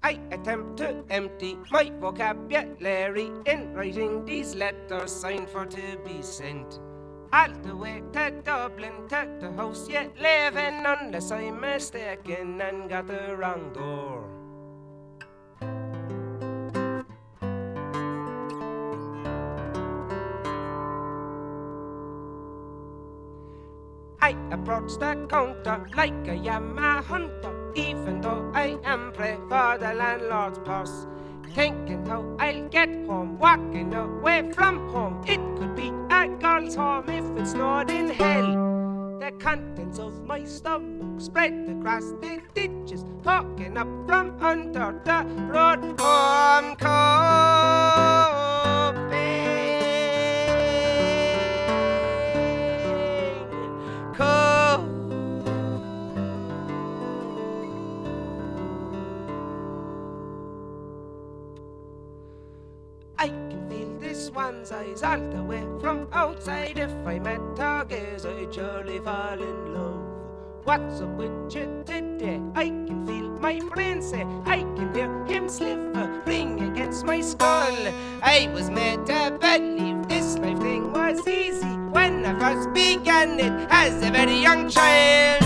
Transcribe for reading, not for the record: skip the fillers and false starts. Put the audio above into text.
I attempt to empty my vocabulary in writing these letters signed for to be sent all the way to Dublin, to the house you live in, unless I'm mistaken and got the wrong door. I approach the counter like I am a hunter, even though I am prey for the landlord's purse. Thinking how I'll get home, walking away from home. It could be a girl's home if it snowed in hell. The contents of my stomach spread across the ditches, poking up from under the road. Home I can feel this one's eyes all the way from outside. If I met her gaze, I'd surely fall in love. What's up with you today? I can feel my brain say, I can hear him sliver, ring against my skull. I was made to believe this life thing was easy when I first began it as a very young child.